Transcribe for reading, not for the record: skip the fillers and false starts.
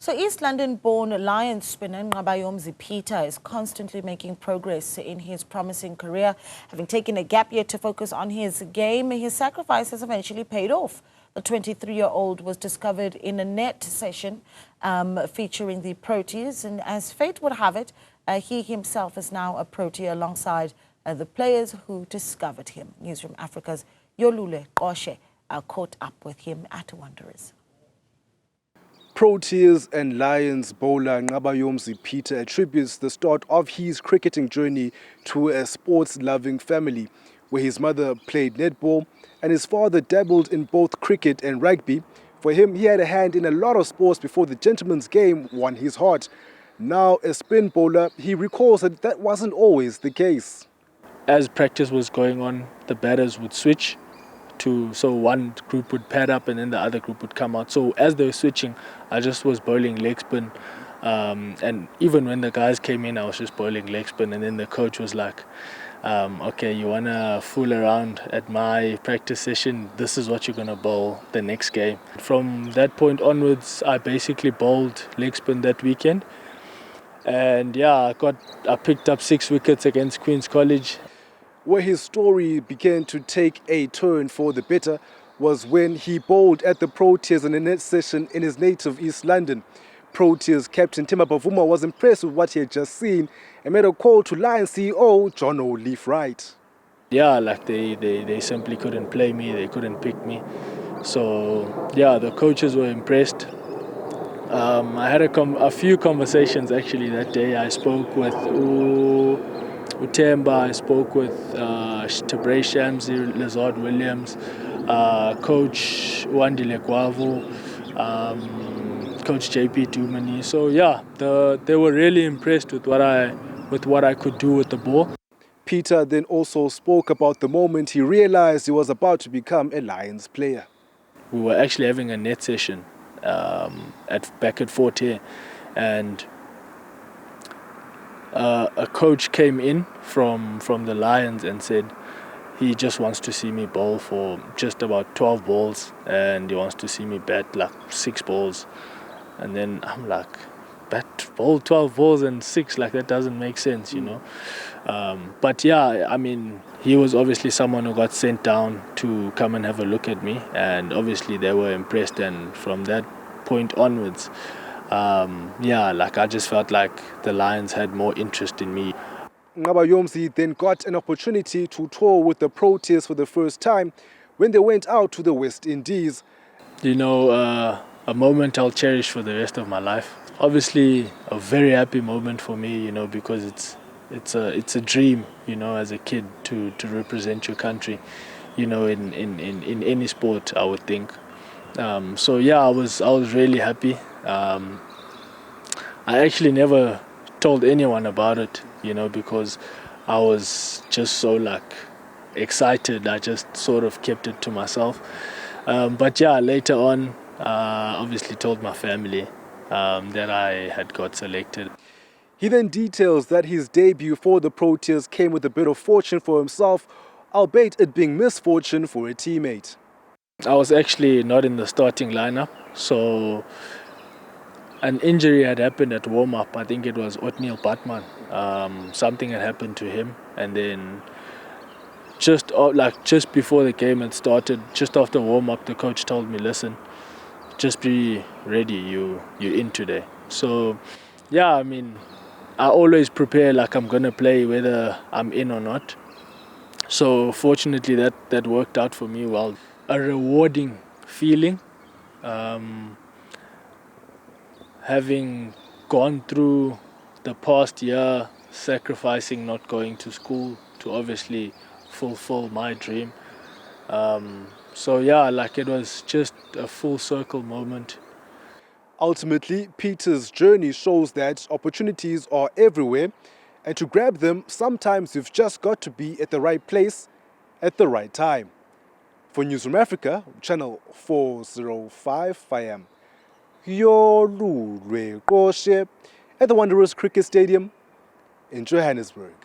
So East London-born Lions spinner Nqabayomzi Peter is constantly making progress in his promising career. Having taken a gap year to focus on his game, his sacrifice has eventually paid off. The 23-year-old was discovered in a net session featuring the Proteas, and as fate would have it, he himself is now a Protea alongside the players who discovered him. Newzroom Afrika's Yolulwe Qoshe caught up with him at Wanderers. Proteas and Lions bowler Nqabayomzi Peter attributes the start of his cricketing journey to a sports-loving family, where his mother played netball and his father dabbled in both cricket and rugby. For him, he had a hand in a lot of sports before the gentleman's game won his heart. Now a spin bowler, he recalls that wasn't always the case. As practice was going on, the batters would switch. So one group would pad up and then the other group would come out. So as they were switching, I just was bowling leg spin. And even when the guys came in, I was just bowling leg spin. And then the coach was like, okay, you want to fool around at my practice session? This is what you're going to bowl the next game. From that point onwards, I basically bowled leg spin that weekend. And yeah, I picked up 6 wickets against Queen's College. Where his story began to take a turn for the better was when he bowled at the Proteas in a net session in his native East London. Proteas captain Themba Bavuma was impressed with what he had just seen and made a call to Lions CEO John O'Leaf-Wright. Yeah, like they simply couldn't play me, they couldn't pick me. So yeah, the coaches were impressed. I had a few conversations actually that day. I spoke with Themba, I spoke with Nqabayomzi, Lizard Williams, Coach Wandile Gwavu, Coach JP Dumani. So yeah, they were really impressed with what I could do with the ball. Peter then also spoke about the moment he realized he was about to become a Lions player. We were actually having a net session back at Protea, and a coach came in from the Lions and said he just wants to see me bowl for just about 12 balls and he wants to see me bat like 6 balls. And then I'm like, bowl 12 balls and 6, like that doesn't make sense, you know. But yeah, I mean, he was obviously someone who got sent down to come and have a look at me, and obviously they were impressed, and from that point onwards, yeah, like I just felt like the Lions had more interest in me. Nqabayomzi then got an opportunity to tour with the Proteas for the first time when they went out to the West Indies. You know, a moment I'll cherish for the rest of my life. Obviously, a very happy moment for me, you know, because it's a dream, you know, as a kid to represent your country, you know, in any sport, I would think. So yeah, I was really happy. I actually never told anyone about it, you know, because I was just so like excited. I just sort of kept it to myself. But yeah, later on, obviously told my family that I had got selected. He then details that his debut for the Proteas came with a bit of fortune for himself, albeit it being misfortune for a teammate. I was actually not in the starting lineup, so an injury had happened at warm-up. I think it was Othniel Batman. Something had happened to him, and then just before the game had started, just after warm-up, the coach told me, listen, just be ready, you're in today. So yeah, I mean, I always prepare like I'm going to play whether I'm in or not. So fortunately that worked out for me well. A rewarding feeling, having gone through the past year, sacrificing not going to school to obviously fulfill my dream. So yeah, like it was just a full circle moment. Ultimately, Peter's journey shows that opportunities are everywhere, and to grab them, sometimes you've just got to be at the right place at the right time. For Newzroom Afrika, channel 405, I am Yolulwe Qoshe at the Wanderers Cricket Stadium in Johannesburg.